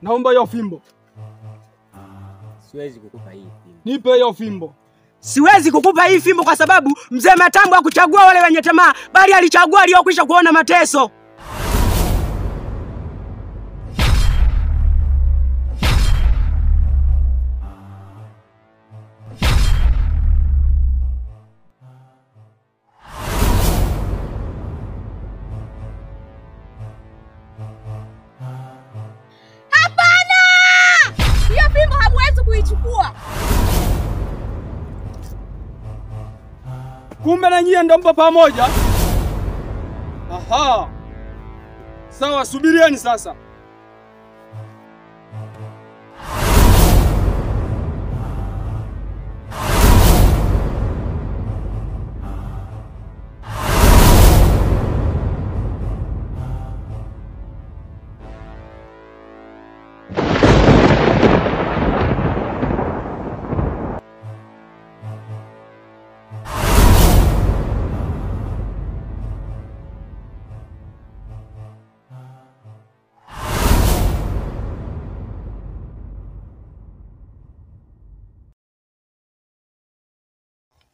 Naomba hiyo fimbo. Siwezi kukupa hii fimbo. Nipe hiyo fimbo. Siwezi kukupa hii fimbo kwa sababu Mzee Matambo hakuchagua wale wenye tamaa, bali alichagua aliyokwisha kuona mateso. Hapana! Hiyo fimbo hamwezi kuichukua. Kumbe na nyie ndo mpo pamoja? Aha. Sawa, subirieni sasa.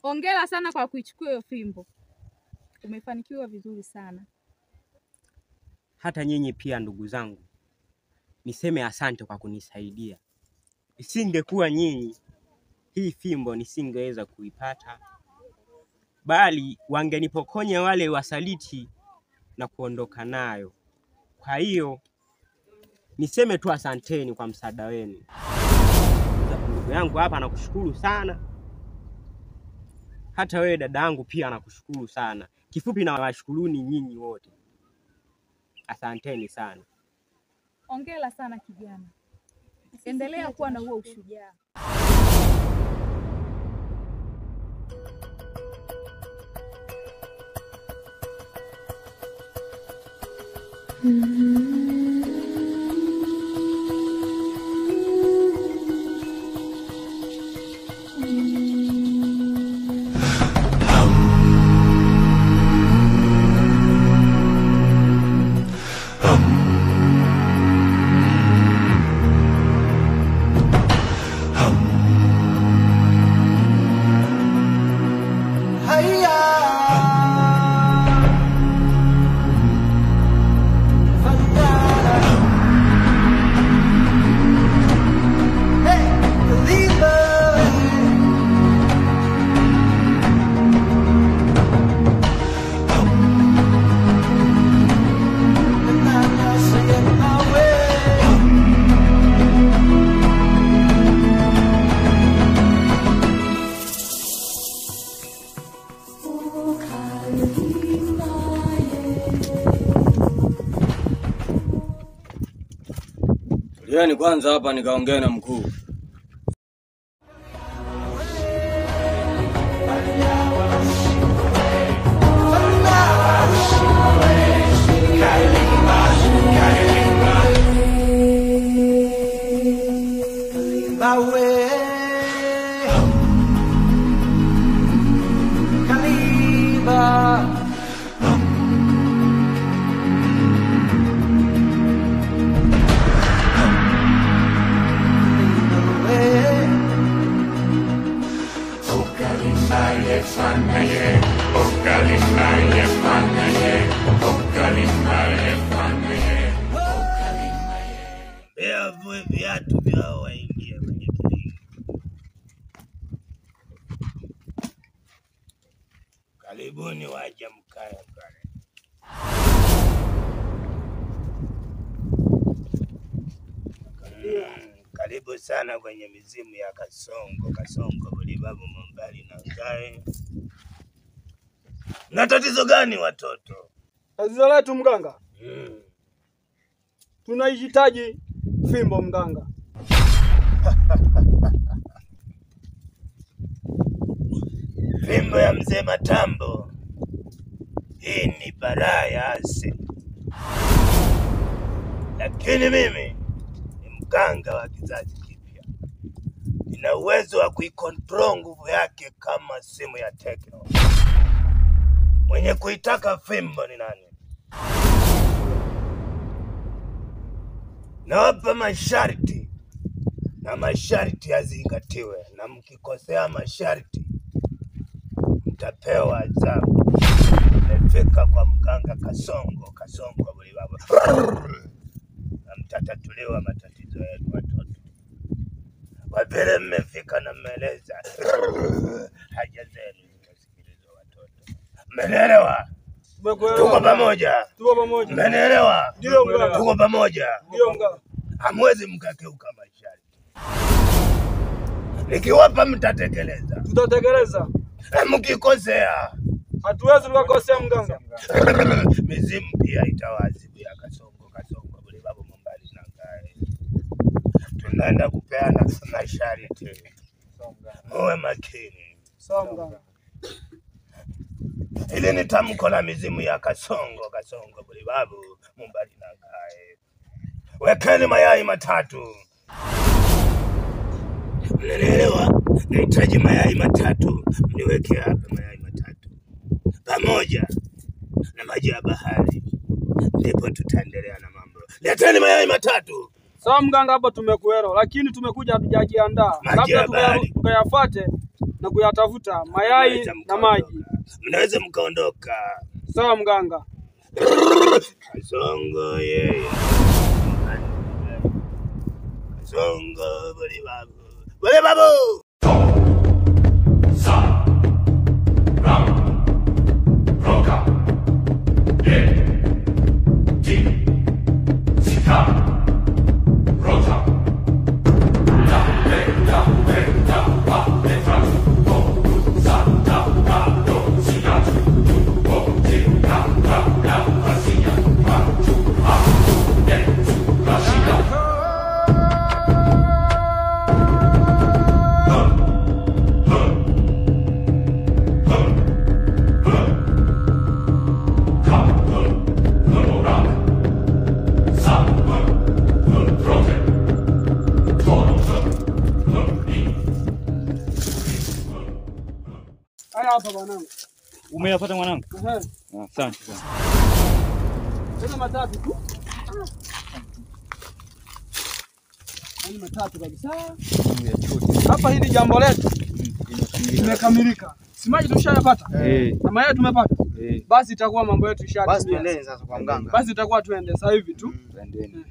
Hongera sana kwa kuichukua hiyo fimbo. Umefanikiwa vizuri sana. Hata nyinyi pia ndugu zangu, niseme asante kwa kunisaidia. Isingekuwa nyinyi, hii fimbo nisingeweza kuipata, bali wangenipokonya wale wasaliti na kuondoka nayo. Kwa hiyo niseme tu asanteni kwa msaada wenu. Ndugu yangu hapa nakushukuru sana. Hata wewe dadangu pia nakushukuru sana. Kifupi na washukuruni nyinyi wote. Asanteni sana. Hongera sana kijana. Endelea kuwa na huo ushujaa. Ni kwanza hapa nikaongea na mkuu. Viatu vyao waingie kwenye kilingo. Karibuni waje mkae pale. Karibu sana kwenye mizimu ya Kasongo. Kasongo bulibabu mbali na ngae. Na tatizo gani watoto? Tatizo letu mganga. Tunahitaji fimbo mganga. Fimbo ya Mzee Matambo. Hii ni baraa ya asili. Lakini mimi ni mganga wa kizazi kipya. Nina uwezo wa kuikontrol nguvu yake kama simu ya Tekno. Mwenye kuitaka fimbo ni nani? nawapa masharti na masharti yazingatiwe, na mkikosea masharti mtapewa adhabu. Mmefika kwa mganga Kasongo buli baba, na mtatatuliwa matatizo yenu watoto. Kwa vile mmefika na mmeleza haja zenu zinasikilizwa watoto. Mmenielewa? Tuko pamoja. Mmenielewa? Ndio mganga. Tuko pamoja. Ndio mganga. Hamwezi mkakeuka masharti. Nikiwapa mtatekeleza. Tutatekeleza. Mkikosea hatuwezi tukakosea mganga. Mizimu pia itawaadhibu ya Kasongo buli baba mbali na ngae. Tunaenda kupeana masharti. Muwe makini. Sawa mganga. Ile ni tamko la mizimu ya Kasongo buli babu mbali na ngae. Wekeni mayai matatu. Mnaelewa? Nahitaji mayai matatu. Mniweke hapa mayai matatu pamoja na maji ya bahari, ndipo tutaendelea na mambo. Leteni mayai matatu. Sawa mganga, hapo tumekuelewa, lakini tumekuja hatujajiandaa. Labda tukayafuate na kuyatafuta mayai na maji. Mnaweza mkaondoka. Sawa mganga. Kasongo yeye. Kasongo buli babu. Buli babu. Hapa bwanangu. Umeyapata mwanangu? Asante sana. Sasa matatu tu. Ni matatu kabisa. Hapa hili jambo letu limekamilika. Si maji tushayapata? Na mayai tumepata? Basi itakuwa mambo yetu ishatimia. Basi tuendeni sasa kwa mganga. Basi itakuwa tuende sasa hivi tu. Twendeni.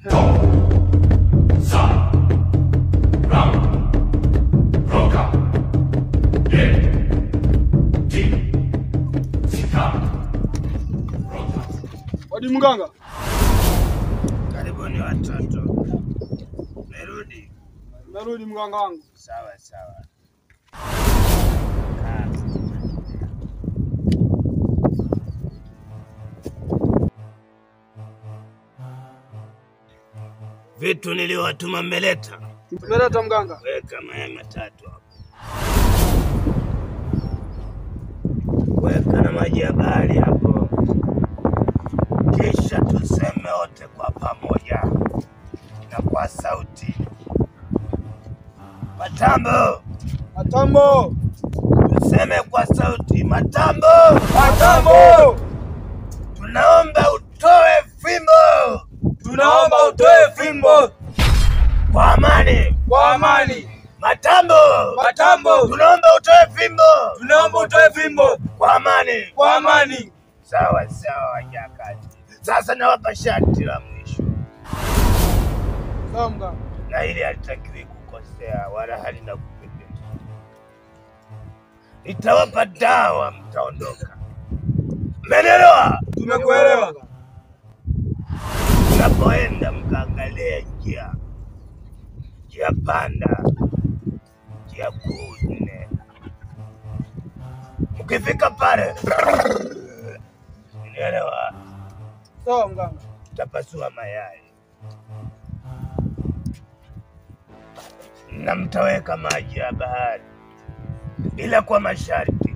Wadi mganga. Karibuni watoto. Merudi mganga wangu. Sawa. Vitu niliwatuma mmeleta. Tumeleta mganga. Weka mayai matatu hapo. Weka na maji ya bahari hapo. Kisha tuseme wote kwa pamoja na kwa sauti. Matambo. Tuseme kwa sauti. Matambo. Tunaomba utoe fimbo. Kwa amani. Matambo. Tunaomba utoe fimbo. Kwa amani. Sawa nyakati. Sasa nawapa sharti la mwisho. Sawa mganga. Na hili halitakiwi kukosea wala halina kupendeza. Nitawapa dawa, mtaondoka. Mmenielewa? Tumekuelewa. Unapoenda mkaangalia njia panda, njia kuu nne. Mkifika pale, mmenielewa? Sawa mganga. Tutapasua mayai na mtaweka maji ya bahari, ila kwa masharti.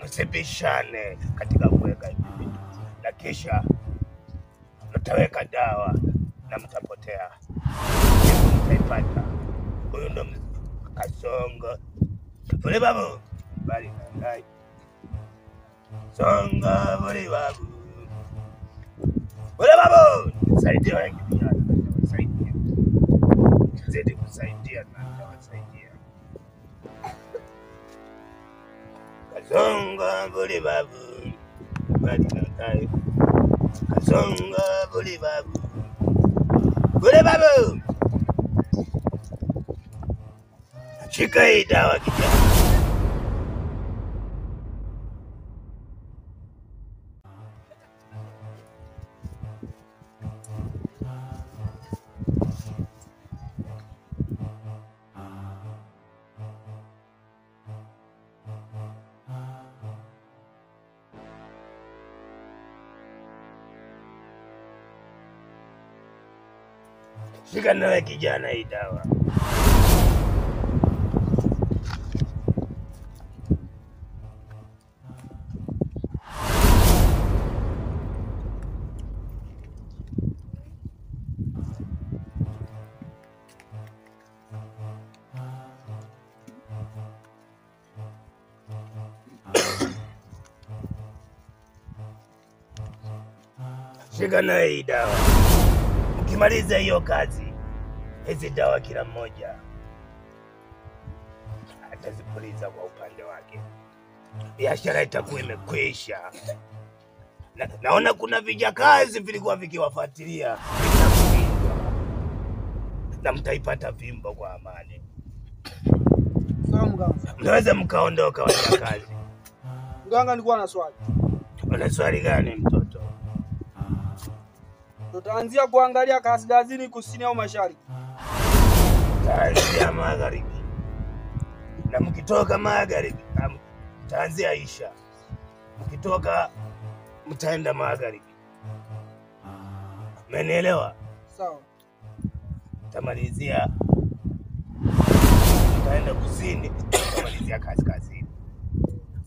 Msibishane katika kuweka hivi vitu, na kisha mtaweka dawa na mtapotea. Mtaipata. Huyu ndo Kasongo buli babu bali ngai. Songa buli babu. Ole babu, saidia wengi vijana, saidia. Zidi kusaidia na wasaidia. Kazonga buli babu. Bali nakai. Kazonga buli babu. Buli babu. Shika hii dawa kijana. Shika nawe kijana hii dawa. Shika nawe hii dawa. Ukimaliza hiyo kazi, hizi dawa kila mmoja atazipuliza kwa upande wake. Biashara itakuwa imekwisha. Naona kuna vijakazi vilikuwa vikiwafuatilia. Na mtaipata vimbo kwa amani. Sawa mganga. Mnaweza mkaondoka wajakazi. Mganga, nilikuwa na swali. Una swali gani mtoto? Tutaanzia kuangalia kaskazini, kusini au mashariki? Taanzia magharibi. Na mkitoka magharibi, taanzia Isha. Mkitoka mtaenda magharibi. Mmenielewa? Sawa. Tamalizia. Taenda kusini, tamalizia kaskazini.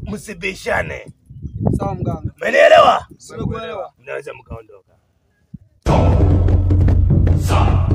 Msibishane. Sawa mganga. Mmenielewa? Nimekuelewa. Mnaweza mkaondoka. Sa